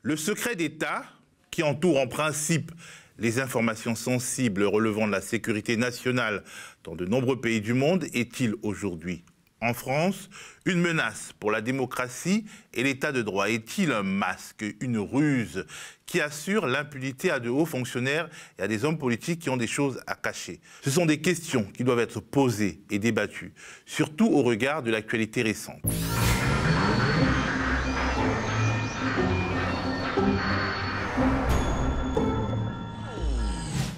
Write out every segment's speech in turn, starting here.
Le secret d'État, qui entoure en principe les informations sensibles relevant de la sécurité nationale dans de nombreux pays du monde, est-il aujourd'hui, en France, une menace pour la démocratie et l'état de droit? Est-il un masque, une ruse qui assure l'impunité à de hauts fonctionnaires et à des hommes politiques qui ont des choses à cacher? Ce sont des questions qui doivent être posées et débattues, surtout au regard de l'actualité récente.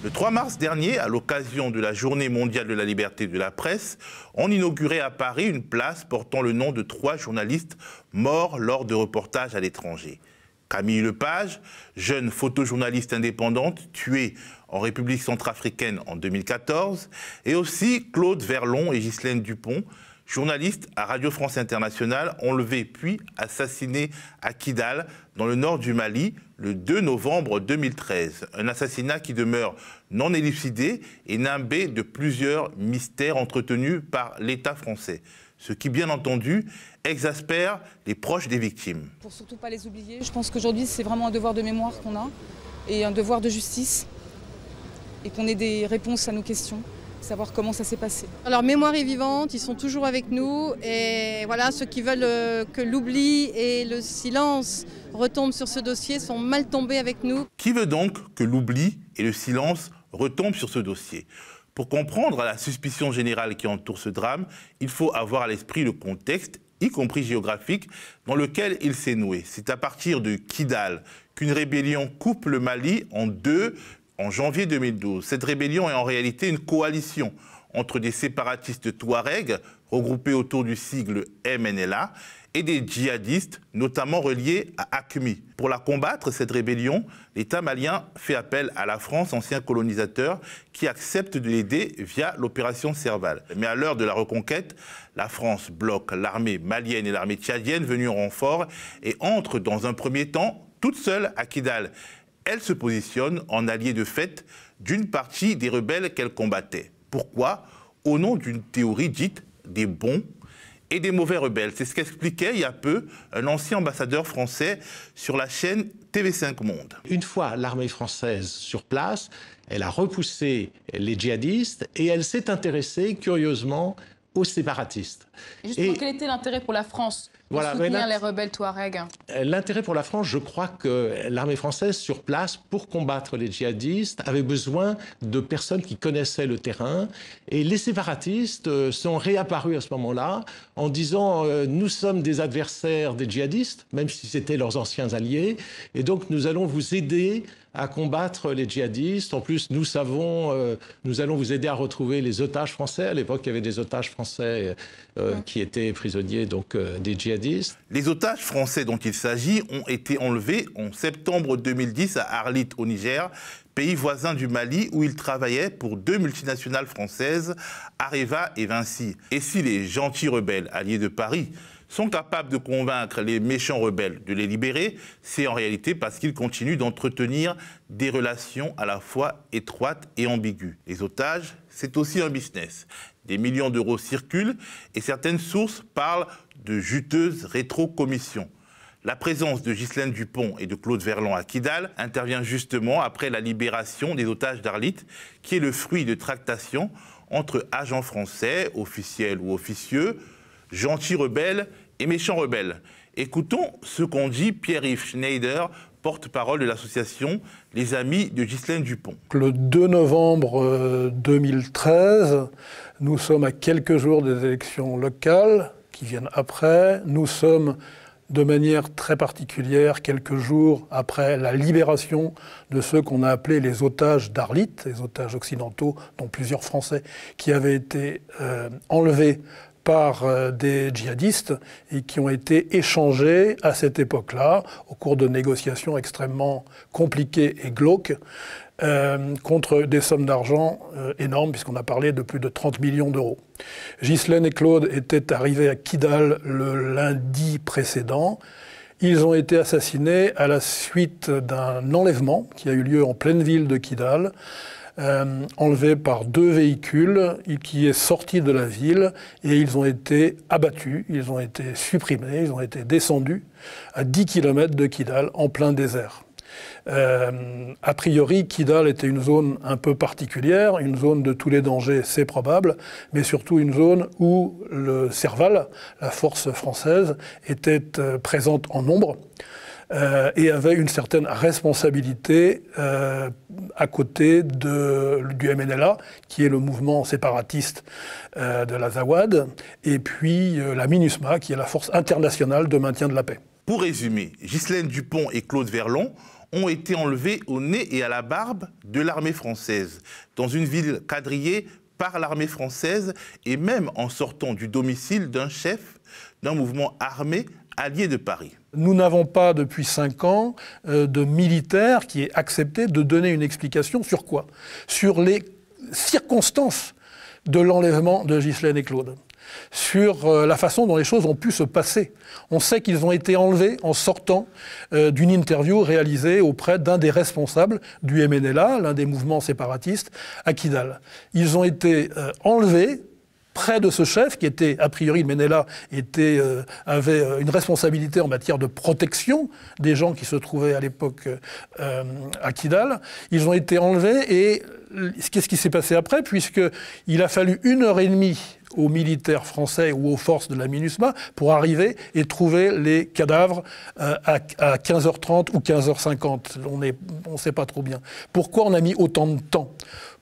Le 3 mars dernier, à l'occasion de la Journée mondiale de la liberté de la presse, on inaugurait à Paris une place portant le nom de 3 journalistes morts lors de reportages à l'étranger. Camille Lepage, jeune photojournaliste indépendante, tuée en République centrafricaine en 2014, et aussi Claude Verlon et Ghislaine Dupont, journalistes à Radio France Internationale, enlevés puis assassinés à Kidal, dans le nord du Mali, le 2 novembre 2013. Un assassinat qui demeure non élucidé et nimbé de plusieurs mystères entretenus par l'État français. Ce qui, bien entendu, exaspère les proches des victimes. Pour surtout pas les oublier, je pense qu'aujourd'hui, c'est vraiment un devoir de mémoire qu'on a et un devoir de justice et qu'on ait des réponses à nos questions. Savoir comment ça s'est passé. Alors, mémoire est vivante, ils sont toujours avec nous et voilà, ceux qui veulent que l'oubli et le silence retombent sur ce dossier sont mal tombés avec nous. Qui veut donc que l'oubli et le silence retombent sur ce dossier? Pour comprendre la suspicion générale qui entoure ce drame, il faut avoir à l'esprit le contexte, y compris géographique, dans lequel il s'est noué. C'est à partir de Kidal qu'une rébellion coupe le Mali en deux, en janvier 2012. Cette rébellion est en réalité une coalition entre des séparatistes touaregs, regroupés autour du sigle MNLA, et des djihadistes, notamment reliés à AQMI. Pour la combattre, cette rébellion, l'État malien fait appel à la France, ancien colonisateur, qui accepte de l'aider via l'opération Serval. Mais à l'heure de la reconquête, la France bloque l'armée malienne et l'armée tchadienne venues en renfort et entre dans un premier temps toute seule à Kidal. Elle se positionne en alliée de fait d'une partie des rebelles qu'elle combattait. Pourquoi? Au nom d'une théorie dite des bons et des mauvais rebelles. C'est ce qu'expliquait il y a peu un ancien ambassadeur français sur la chaîne TV5 Monde. Une fois l'armée française sur place, elle a repoussé les djihadistes et elle s'est intéressée curieusement aux séparatistes. Et justement, quel était l'intérêt pour la France de soutenir les rebelles touaregs? L'intérêt pour la France, je crois que l'armée française sur place, pour combattre les djihadistes, avait besoin de personnes qui connaissaient le terrain. Et les séparatistes sont réapparus à ce moment-là en disant nous sommes des adversaires des djihadistes, même si c'était leurs anciens alliés, et donc nous allons vous aider à combattre les djihadistes. En plus, nous allons vous aider à retrouver les otages français. À l'époque, il y avait des otages français qui étaient prisonniers des djihadistes. Les otages français dont il s'agit ont été enlevés en septembre 2010 à Arlit, au Niger, pays voisin du Mali, où ils travaillaient pour 2 multinationales françaises, Areva et Vinci. Et si les gentils rebelles alliés de Paris sont capables de convaincre les méchants rebelles de les libérer, c'est en réalité parce qu'ils continuent d'entretenir des relations à la fois étroites et ambiguës. Les otages, c'est aussi un business. Des millions d'euros circulent et certaines sources parlent de juteuses rétrocommissions. La présence de Ghislaine Dupont et de Claude Verlon à Kidal intervient justement après la libération des otages d'Arlit, qui est le fruit de tractations entre agents français, officiels ou officieux, gentils rebelles et méchants rebelles. Écoutons ce qu'ont dit Pierre-Yves Schneider, porte-parole de l'association Les Amis de Ghislaine Dupont. Le 2 novembre 2013, nous sommes à quelques jours des élections locales qui viennent après. Nous sommes de manière très particulière quelques jours après la libération de ceux qu'on a appelés les otages d'Arlit, les otages occidentaux, dont plusieurs Français qui avaient été enlevés par des djihadistes et qui ont été échangés à cette époque-là, au cours de négociations extrêmement compliquées et glauques, contre des sommes d'argent énormes, puisqu'on a parlé de plus de 30 millions d'euros. Ghislaine et Claude étaient arrivés à Kidal le lundi précédent. Ils ont été assassinés à la suite d'un enlèvement qui a eu lieu en pleine ville de Kidal, enlevés par 2 véhicules qui est sorti de la ville et ils ont été abattus, ils ont été supprimés, ils ont été descendus à 10 km de Kidal en plein désert. A priori, Kidal était une zone un peu particulière, une zone de tous les dangers, c'est probable, mais surtout une zone où le Serval, la force française, était présente en nombre et avait une certaine responsabilité à côté du MNLA, qui est le mouvement séparatiste de l'Azawad, et puis la MINUSMA, qui est la force internationale de maintien de la paix. Pour résumer, Ghislaine Dupont et Claude Verlon ont été enlevés au nez et à la barbe de l'armée française, dans une ville quadrillée par l'armée française et même en sortant du domicile d'un chef d'un mouvement armé allié de Paris. Nous n'avons pas depuis 5 ans de militaire qui ait accepté de donner une explication sur quoi? Sur les circonstances de l'enlèvement de Ghislaine et Claude. Sur la façon dont les choses ont pu se passer. On sait qu'ils ont été enlevés en sortant d'une interview réalisée auprès d'un des responsables du MNLA, l'un des mouvements séparatistes, à Kidal. Ils ont été enlevés près de ce chef, qui était, a priori, le MNLA avait une responsabilité en matière de protection des gens qui se trouvaient à l'époque à Kidal. Ils ont été enlevés et qu'est-ce qui s'est passé après? Puisqu'il a fallu 1h30 aux militaires français ou aux forces de la MINUSMA pour arriver et trouver les cadavres à 15h30 ou 15h50. On ne sait pas trop bien. Pourquoi on a mis autant de temps?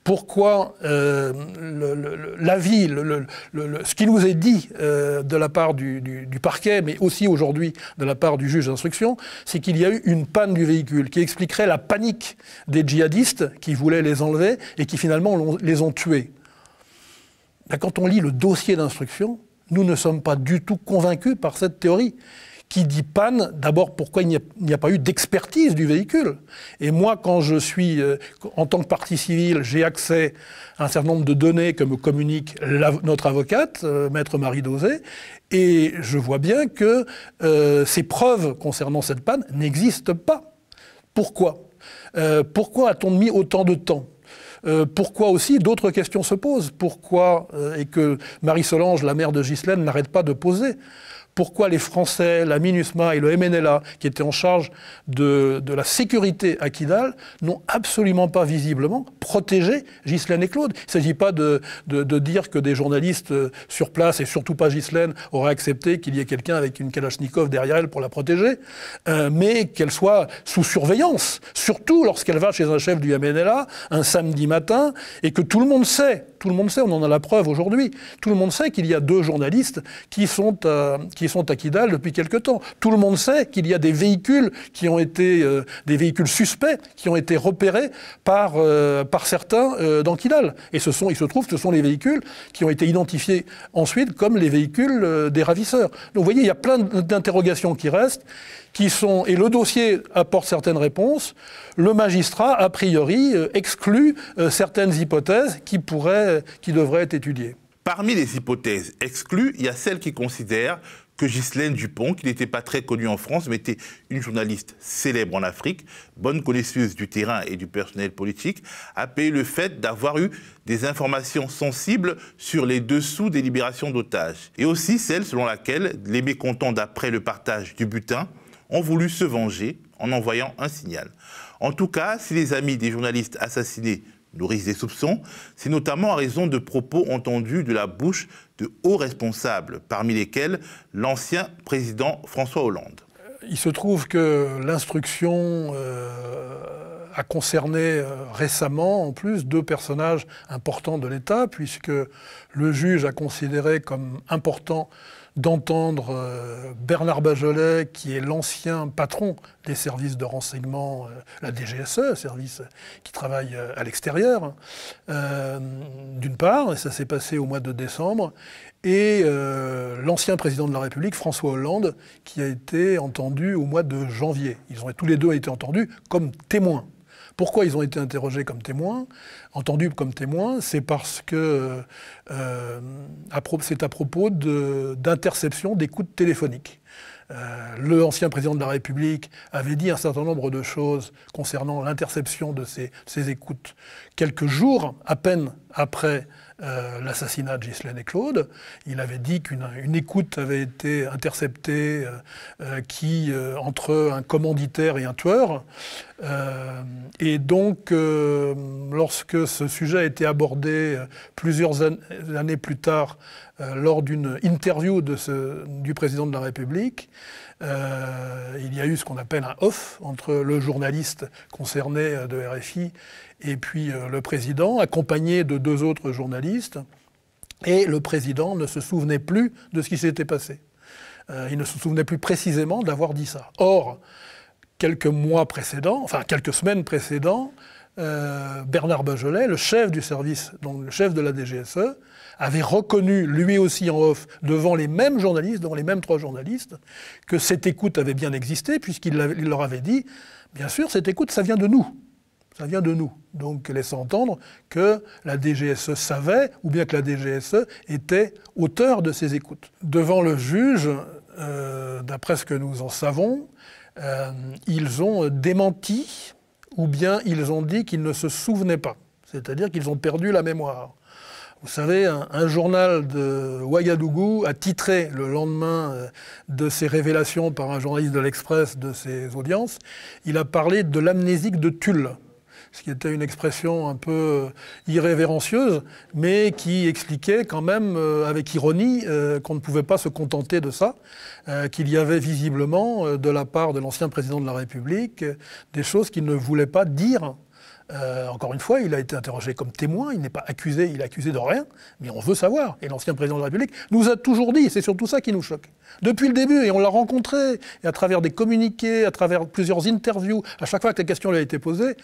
Pourquoi l'avis, ce qui nous est dit de la part du parquet, mais aussi aujourd'hui de la part du juge d'instruction, c'est qu'il y a eu une panne du véhicule qui expliquerait la panique des djihadistes qui voulaient les enlever et qui finalement les ont tués. Quand on lit le dossier d'instruction, nous ne sommes pas du tout convaincus par cette théorie. Qui dit panne, d'abord pourquoi il n'y a pas eu d'expertise du véhicule. Et moi, quand je suis, en tant que partie civile, j'ai accès à un certain nombre de données que me communique notre avocate, maître Marie Dosé, et je vois bien que ces preuves concernant cette panne n'existent pas. Pourquoi? Pourquoi a-t-on mis autant de temps? Pourquoi aussi d'autres questions se posent? Pourquoi, et que Marie-Solange, la mère de Ghislaine, n'arrête pas de poser? Pourquoi les Français, la MINUSMA et le MNLA, qui étaient en charge de la sécurité à Kidal, n'ont absolument pas visiblement protégé Ghislaine et Claude? Il ne s'agit pas de dire que des journalistes sur place, et surtout pas Ghislaine, auraient accepté qu'il y ait quelqu'un avec une Kalachnikov derrière elle pour la protéger, mais qu'elle soit sous surveillance, surtout lorsqu'elle va chez un chef du MNLA un samedi matin, et que tout le monde sait, on en a la preuve aujourd'hui, tout le monde sait qu'il y a 2 journalistes qui sont à Kidal depuis quelque temps. Tout le monde sait qu'il y a des véhicules qui ont été des véhicules suspects qui ont été repérés par certains dans Kidal. Et il se trouve que ce sont les véhicules qui ont été identifiés ensuite comme les véhicules des ravisseurs. Donc vous voyez, il y a plein d'interrogations qui restent, et le dossier apporte certaines réponses. Le magistrat, a priori, exclut certaines hypothèses qui devraient être étudiées. Parmi les hypothèses exclues, il y a celle qui considère que Ghislaine Dupont, qui n'était pas très connue en France, mais était une journaliste célèbre en Afrique, bonne connaisseuse du terrain et du personnel politique, a payé le fait d'avoir eu des informations sensibles sur les dessous des libérations d'otages. Et aussi celle selon laquelle les mécontents d'après le partage du butin ont voulu se venger en envoyant un signal. En tout cas, si les amis des journalistes assassinés nourrissent des soupçons, c'est notamment à raison de propos entendus de la bouche de hauts responsables, parmi lesquels l'ancien président François Hollande. Il se trouve que l'instruction a concerné récemment, en plus, 2 personnages importants de l'État, puisque le juge a considéré comme important d'entendre Bernard Bajolet, qui est l'ancien patron des services de renseignement, la DGSE, service qui travaille à l'extérieur, d'une part, et ça s'est passé au mois de décembre, et l'ancien président de la République, François Hollande, qui a été entendu au mois de janvier. Tous les 2 été entendus comme témoins. Pourquoi ils ont été interrogés comme témoins, entendus comme témoins? C'est parce que c'est à propos d'interception d'écoutes téléphoniques. Le ancien président de la République avait dit un certain nombre de choses concernant l'interception de ces écoutes quelques jours à peine après l'assassinat de Ghislaine et Claude. Il avait dit qu'une écoute avait été interceptée entre un commanditaire et un tueur. Et donc, lorsque ce sujet a été abordé plusieurs années plus tard lors d'une interview du président de la République, il y a eu ce qu'on appelle un off entre le journaliste concerné de RFI et puis le président, accompagné de 2 autres journalistes. Et le président ne se souvenait plus de ce qui s'était passé. Il ne se souvenait plus précisément d'avoir dit ça. Or, quelques semaines précédentes, Bernard Bachelet, le chef du service, donc le chef de la DGSE, avait reconnu, lui aussi en off, devant les mêmes journalistes, devant les mêmes 3 journalistes, que cette écoute avait bien existé, puisqu'il leur avait dit, bien sûr, cette écoute, ça vient de nous. Ça vient de nous. Donc, laissant entendre que la DGSE savait, ou bien que la DGSE était auteur de ces écoutes. Devant le juge, d'après ce que nous en savons, ils ont démenti, ou bien ils ont dit qu'ils ne se souvenaient pas. C'est-à-dire qu'ils ont perdu la mémoire. Vous savez, un journal de Ouagadougou a titré le lendemain de ces révélations par un journaliste de l'Express de ces audiences, il a parlé de l'amnésique de Tulle, ce qui était une expression un peu irrévérencieuse, mais qui expliquait quand même avec ironie qu'on ne pouvait pas se contenter de ça, qu'il y avait visiblement de la part de l'ancien président de la République des choses qu'il ne voulait pas dire. Encore une fois, il a été interrogé comme témoin, il n'est pas accusé, il est accusé de rien, mais on veut savoir. Et l'ancien président de la République nous a toujours dit, c'est surtout ça qui nous choque. Depuis le début, et on l'a rencontré, et à travers des communiqués, à travers plusieurs interviews, à chaque fois que la question lui a été posée,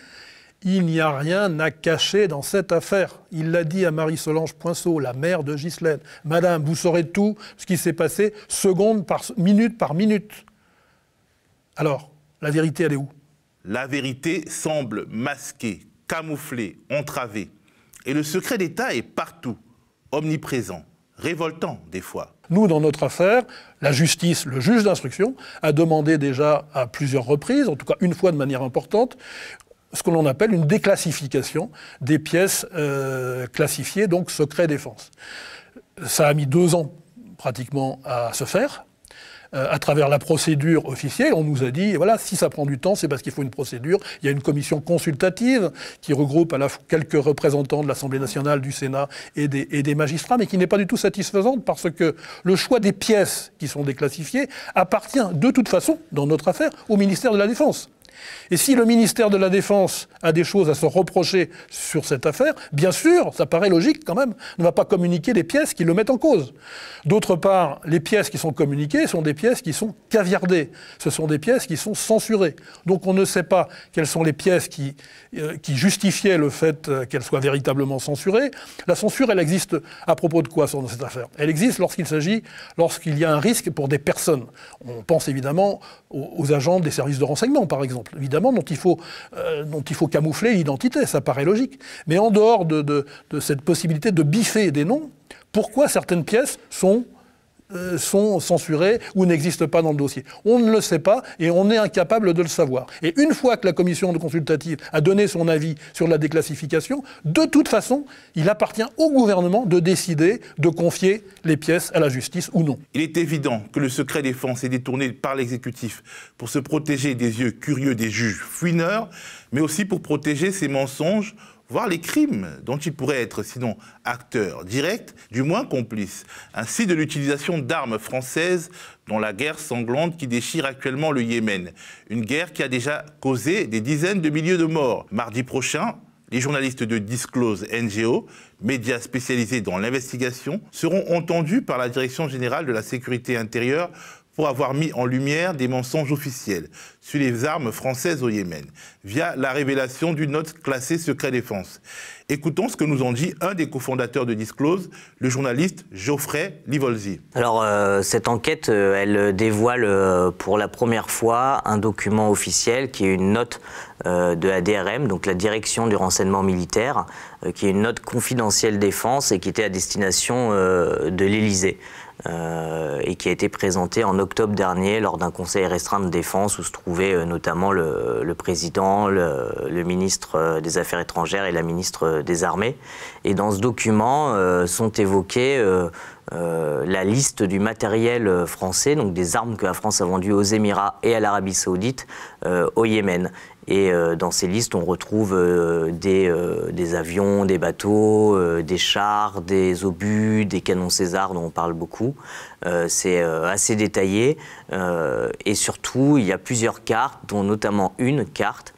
il n'y a rien à cacher dans cette affaire. Il l'a dit à Marie-Solange Poinceau, la mère de Ghislaine. Madame, vous saurez tout ce qui s'est passé, seconde par minute. Alors, la vérité, elle est où ? La vérité semble masquée, camouflée, entravée. Et le secret d'État est partout, omniprésent, révoltant des fois. Nous, dans notre affaire, la justice, le juge d'instruction, a demandé déjà à plusieurs reprises, en tout cas une fois de manière importante, ce que l'on appelle une déclassification des pièces classifiées, donc secret défense. Ça a mis 2 ans pratiquement à se faire. À travers la procédure officielle, on nous a dit, voilà, si ça prend du temps, c'est parce qu'il faut une procédure. Il y a une commission consultative qui regroupe quelques représentants de l'Assemblée nationale, du Sénat et des magistrats, mais qui n'est pas du tout satisfaisante parce que le choix des pièces qui sont déclassifiées appartient de toute façon, dans notre affaire, au ministère de la Défense. Et si le ministère de la Défense a des choses à se reprocher sur cette affaire, bien sûr, ça paraît logique quand même, ne va pas communiquer des pièces qui le mettent en cause. D'autre part, les pièces qui sont communiquées sont des pièces qui sont caviardées. Ce sont des pièces qui sont censurées. Donc on ne sait pas quelles sont les pièces qui justifiaient le fait qu'elles soient véritablement censurées. La censure, elle existe à propos de quoi dans cette affaire ? Elle existe lorsqu'il y a un risque pour des personnes. On pense évidemment aux agents des services de renseignement, par exemple, évidemment, dont il faut camoufler l'identité, ça paraît logique. Mais en dehors de cette possibilité de biffer des noms, pourquoi certaines pièces sont censurées ou n'existent pas dans le dossier? On ne le sait pas et on est incapable de le savoir. Et une fois que la commission consultative a donné son avis sur la déclassification, de toute façon, il appartient au gouvernement de décider de confier les pièces à la justice ou non. Il est évident que le secret défense est détourné par l'exécutif pour se protéger des yeux curieux des juges fouineurs, mais aussi pour protéger ses mensonges, voire les crimes dont il pourrait être sinon acteur direct, du moins complice, ainsi de l'utilisation d'armes françaises dans la guerre sanglante qui déchire actuellement le Yémen. Une guerre qui a déjà causé des dizaines de milliers de morts. Mardi prochain, les journalistes de Disclose NGO, médias spécialisés dans l'investigation, seront entendus par la Direction générale de la sécurité intérieure pour avoir mis en lumière des mensonges officiels sur les armes françaises au Yémen, via la révélation d'une note classée secret défense. Écoutons ce que nous en dit un des cofondateurs de Disclose, le journaliste Geoffrey Livolzi. Alors, cette enquête, elle dévoile pour la première fois un document officiel qui est une note de la DRM, donc la Direction du renseignement militaire, qui est une note confidentielle défense et qui était à destination de l'Élysée. et qui a été présenté en octobre dernier lors d'un conseil restreint de défense où se trouvaient notamment le président, le ministre des Affaires étrangères et la ministre des Armées. Et dans ce document sont évoqués la liste du matériel français, donc des armes que la France a vendues aux Émirats et à l'Arabie Saoudite au Yémen. Et dans ces listes, on retrouve des avions, des bateaux, des chars, des obus, des canons César dont on parle beaucoup. C'est assez détaillé et surtout, il y a plusieurs cartes, dont notamment une carte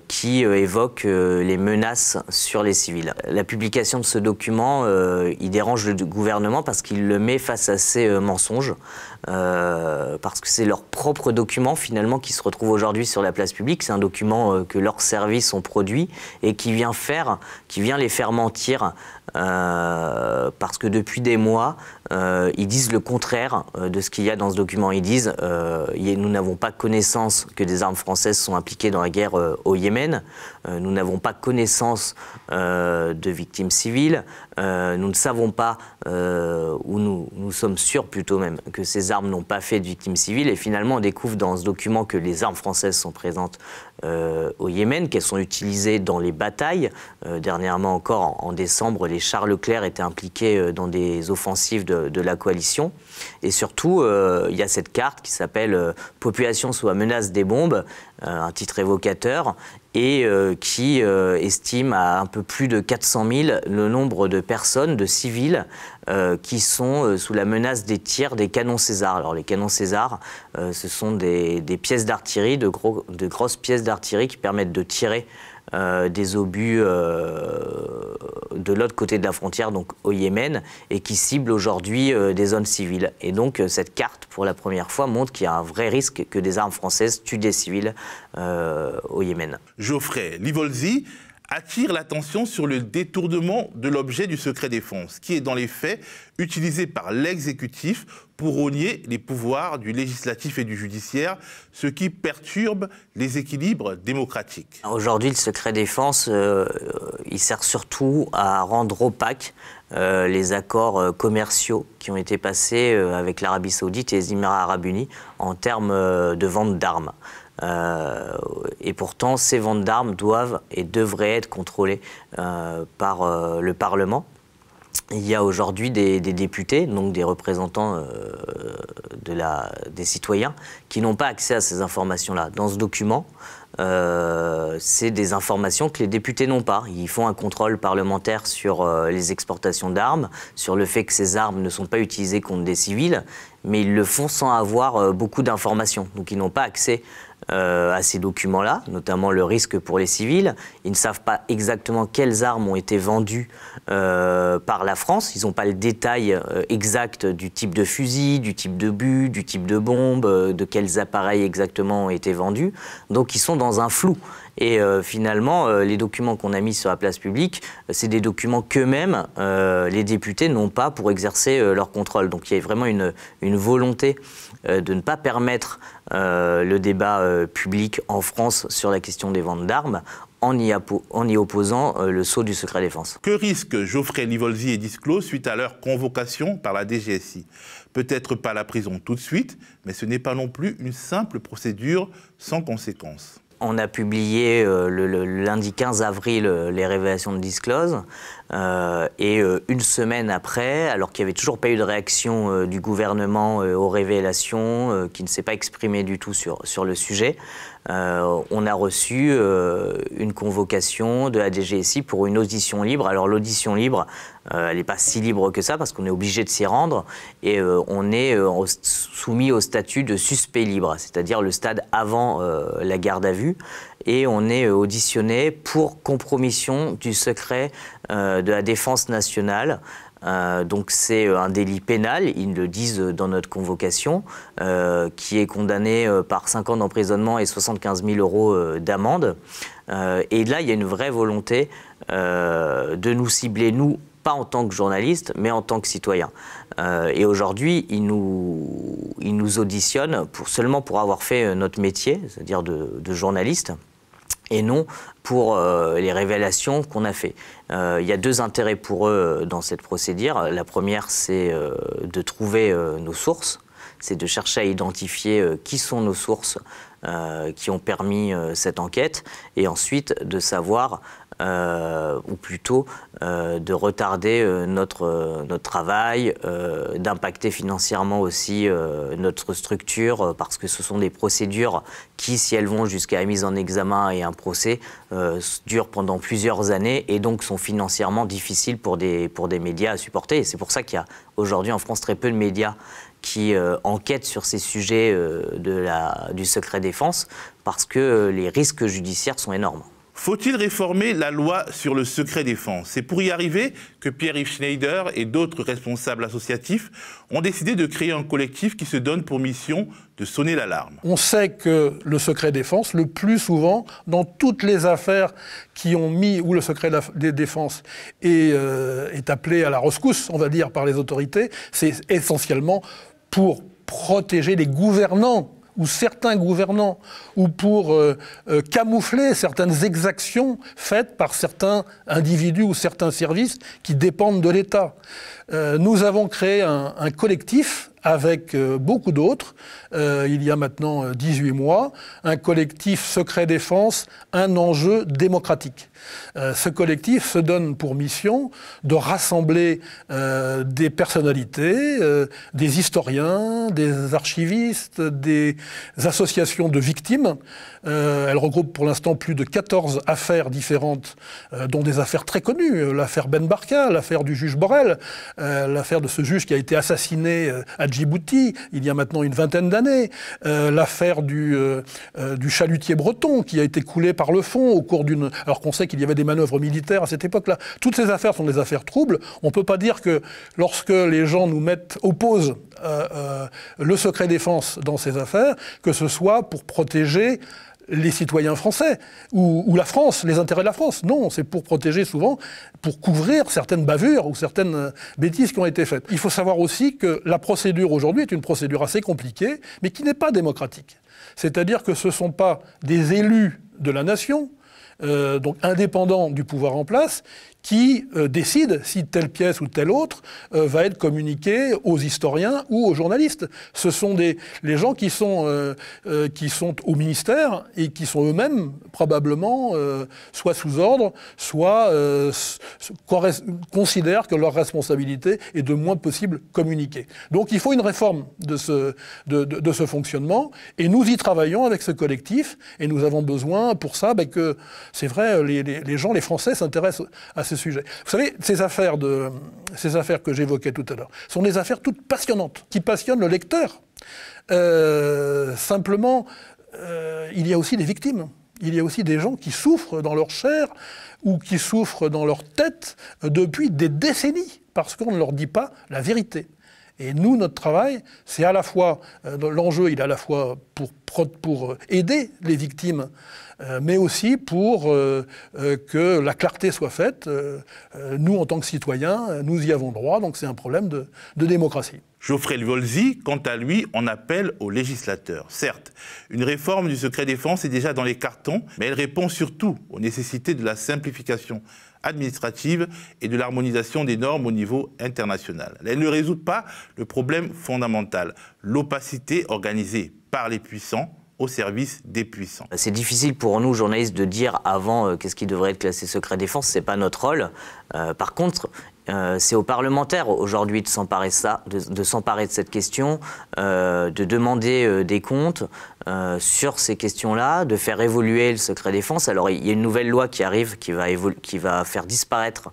qui évoque les menaces sur les civils. La publication de ce document, il dérange le gouvernement parce qu'il le met face à ces mensonges, parce que c'est leur propre document finalement qui se retrouve aujourd'hui sur la place publique. C'est un document que leurs services ont produit et qui vient les faire mentir, parce que depuis des mois, ils disent le contraire de ce qu'il y a dans ce document. Ils disent nous n'avons pas connaissance que des armes françaises sont impliquées dans la guerre au Yémen, nous n'avons pas connaissance de victimes civiles, nous ne savons pas, ou nous sommes sûrs plutôt même, que ces armes n'ont pas fait de victimes civiles. Et finalement, on découvre dans ce document que les armes françaises sont présentes au Yémen, qu'elles sont utilisées dans les batailles. Dernièrement encore, en décembre, les chars Leclerc étaient impliqués dans des offensives de la coalition. Et surtout, il y a cette carte qui s'appelle « Population sous la menace des bombes », un titre évocateur, et qui estime à un peu plus de 400 000 le nombre de personnes, de civils, qui sont sous la menace des tirs des canons César. Alors les canons César, ce sont des pièces d'artillerie, de grosses pièces d'artillerie qui permettent de tirer des obus de l'autre côté de la frontière, donc au Yémen, et qui ciblent aujourd'hui des zones civiles. Et donc cette carte, pour la première fois, montre qu'il y a un vrai risque que des armes françaises tuent des civils au Yémen. Geoffrey Livolsi attire l'attention sur le détournement de l'objet du secret défense, qui est dans les faits utilisé par l'exécutif pour rogner les pouvoirs du législatif et du judiciaire, ce qui perturbe les équilibres démocratiques. Aujourd'hui, le secret défense, il sert surtout à rendre opaques les accords commerciaux qui ont été passés avec l'Arabie Saoudite et les Émirats Arabes Unis en termes de vente d'armes. Et pourtant, ces ventes d'armes doivent et devraient être contrôlées par le Parlement. Il y a aujourd'hui des députés, donc des représentants des citoyens, qui n'ont pas accès à ces informations-là. Dans ce document, c'est des informations que les députés n'ont pas. Ils font un contrôle parlementaire sur les exportations d'armes, sur le fait que ces armes ne sont pas utilisées contre des civils, mais ils le font sans avoir beaucoup d'informations. Donc ils n'ont pas accès à ces documents-là, notamment le risque pour les civils. Ils ne savent pas exactement quelles armes ont été vendues par la France. Ils n'ont pas le détail exact du type de fusil, du type de but, du type de bombe, de quels appareils exactement ont été vendus. Donc ils sont dans un flou. Et finalement, les documents qu'on a mis sur la place publique, c'est des documents qu'eux-mêmes, les députés, n'ont pas pour exercer leur contrôle. Donc il y a vraiment une volonté de ne pas permettre le débat public en France sur la question des ventes d'armes, en y opposant le sceau du secret défense. Que risquent Geoffrey Livolsi et Disclos suite à leur convocation par la DGSI? Peut-être pas la prison tout de suite, mais ce n'est pas non plus une simple procédure sans conséquences. On a publié le lundi 15 avril les révélations de Disclose et une semaine après, alors qu'il n'y avait toujours pas eu de réaction du gouvernement aux révélations, qui ne s'est pas exprimé du tout sur le sujet, on a reçu une convocation de la DGSI pour une audition libre. Alors l'audition libre, elle n'est pas si libre que ça parce qu'on est obligé de s'y rendre et on est soumis au statut de suspect libre, c'est-à-dire le stade avant la garde à vue, et on est auditionné pour compromission du secret de la défense nationale. Donc c'est un délit pénal, ils le disent dans notre convocation, qui est condamné par 5 ans d'emprisonnement et 75 000 € d'amende. Et là, il y a une vraie volonté de nous cibler, nous, pas en tant que journalistes, mais en tant que citoyens. Et aujourd'hui, ils nous auditionnent seulement pour avoir fait notre métier, c'est-à-dire de journaliste. et non pour les révélations qu'on a fait. Il y a deux intérêts pour eux dans cette procédure. La première, c'est de trouver nos sources, c'est de chercher à identifier qui sont nos sources qui ont permis cette enquête, et ensuite de savoir, ou plutôt de retarder notre travail, d'impacter financièrement aussi notre structure, parce que ce sont des procédures qui, si elles vont jusqu'à la mise en examen et un procès, durent pendant plusieurs années et donc sont financièrement difficiles pour des médias à supporter. Et c'est pour ça qu'il y a aujourd'hui en France très peu de médias qui enquêtent sur ces sujets du secret défense, parce que les risques judiciaires sont énormes. Faut-il réformer la loi sur le secret défense? C'est pour y arriver que Pierre-Yves Schneider et d'autres responsables associatifs ont décidé de créer un collectif qui se donne pour mission de sonner l'alarme. On sait que le secret défense, le plus souvent, dans toutes les affaires qui ont mis, où le secret des défenses est appelé à la rescousse, on va dire, par les autorités, c'est essentiellement pour protéger les gouvernants ou certains gouvernants, ou pour camoufler certaines exactions faites par certains individus ou certains services qui dépendent de l'État. Nous avons créé un collectif avec beaucoup d'autres, il y a maintenant 18 mois, un collectif Secret Défense, un enjeu démocratique. Ce collectif se donne pour mission de rassembler des personnalités, des historiens, des archivistes, des associations de victimes. Elle regroupe pour l'instant plus de 14 affaires différentes, dont des affaires très connues. L'affaire Ben Barka, l'affaire du juge Borrell, l'affaire de ce juge qui a été assassiné à Djibouti il y a maintenant une vingtaine d'années, l'affaire du chalutier breton qui a été coulé par le fond au cours d'une... Alors qu'on sait qu'il y avait des manœuvres militaires à cette époque-là. Toutes ces affaires sont des affaires troubles. On ne peut pas dire que lorsque les gens opposent le secret défense dans ces affaires, que ce soit pour protéger les citoyens français, ou la France, les intérêts de la France. Non, c'est pour protéger souvent, pour couvrir certaines bavures ou certaines bêtises qui ont été faites. Il faut savoir aussi que la procédure aujourd'hui est une procédure assez compliquée, mais qui n'est pas démocratique. C'est-à-dire que ce ne sont pas des élus de la nation, donc indépendants du pouvoir en place, qui décide si telle pièce ou telle autre va être communiquée aux historiens ou aux journalistes. Ce sont les gens qui sont au ministère et qui sont eux-mêmes probablement soit sous ordre, soit considèrent que leur responsabilité est de moins possible communiquer. Donc il faut une réforme de ce fonctionnement, et nous y travaillons avec ce collectif, et nous avons besoin pour ça que, c'est vrai, les gens, les Français s'intéressent à ces sujets. Vous savez, ces affaires que j'évoquais tout à l'heure sont des affaires toutes passionnantes, qui passionnent le lecteur. Simplement, il y a aussi des victimes. Il y a aussi des gens qui souffrent dans leur chair ou qui souffrent dans leur tête depuis des décennies, parce qu'on ne leur dit pas la vérité. Et nous, notre travail, c'est à la fois, l'enjeu, il est à la fois pour aider les victimes, mais aussi pour que la clarté soit faite. Nous, en tant que citoyens, nous y avons droit, donc c'est un problème de démocratie. Geoffrey Volzy, quant à lui, en appelle aux législateurs. Certes, une réforme du secret défense est déjà dans les cartons, mais elle répond surtout aux nécessités de la simplification administrative et de l'harmonisation des normes au niveau international. Elle ne résout pas le problème fondamental, l'opacité organisée par les puissants au service des puissants. C'est difficile pour nous, journalistes, de dire avant qu'est-ce qui devrait être classé secret défense, c'est pas notre rôle. Par contre, c'est aux parlementaires aujourd'hui de s'emparer de cette question, de demander des comptes sur ces questions-là, de faire évoluer le secret défense. Alors il y a une nouvelle loi qui arrive, qui va faire disparaître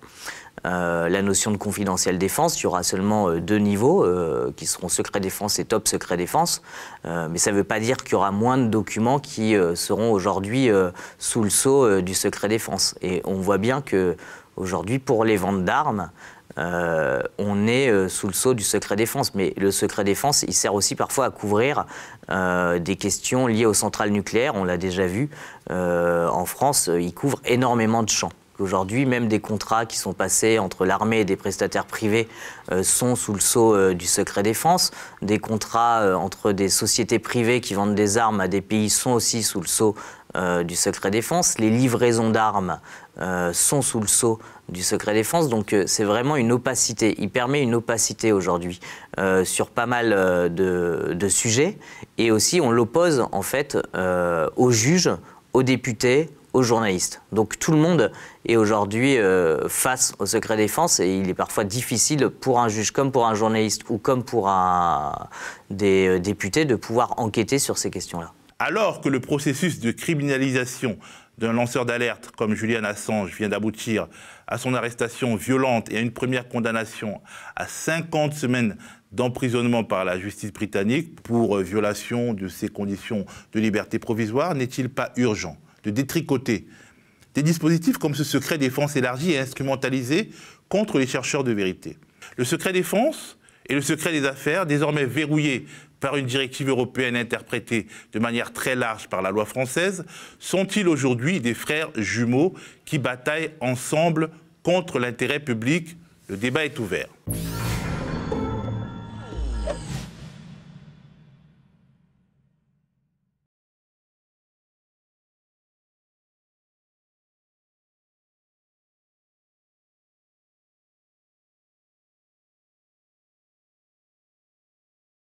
la notion de confidentiel défense. Il y aura seulement 2 niveaux qui seront secret défense et top secret défense. Mais ça ne veut pas dire qu'il y aura moins de documents qui seront aujourd'hui sous le sceau du secret défense. Et on voit bien que aujourd'hui, pour les ventes d'armes, on est sous le sceau du secret défense. Mais le secret défense, il sert aussi parfois à couvrir des questions liées aux centrales nucléaires. On l'a déjà vu. En France, il couvre énormément de champs. Aujourd'hui, même des contrats qui sont passés entre l'armée et des prestataires privés sont sous le sceau du secret défense. Des contrats entre des sociétés privées qui vendent des armes à des pays sont aussi sous le sceau du secret défense. Les livraisons d'armes sont sous le sceau du secret défense. Donc c'est vraiment une opacité. Il permet une opacité aujourd'hui sur pas mal de sujets. Et aussi, on l'oppose en fait aux juges, aux députés, aux journalistes. Donc tout le monde est aujourd'hui face au secret défense et il est parfois difficile pour un juge comme pour un journaliste ou comme pour des députés de pouvoir enquêter sur ces questions-là. Alors que le processus de criminalisation d'un lanceur d'alerte comme Julian Assange vient d'aboutir à son arrestation violente et à une première condamnation à 50 semaines d'emprisonnement par la justice britannique pour violation de ses conditions de liberté provisoire, n'est-il pas urgent de détricoter des dispositifs comme ce secret défense élargi et instrumentalisé contre les chercheurs de vérité? Le secret défense et le secret des affaires, désormais verrouillés par une directive européenne interprétée de manière très large par la loi française, sont-ils aujourd'hui des frères jumeaux qui bataillent ensemble contre l'intérêt public? Le débat est ouvert.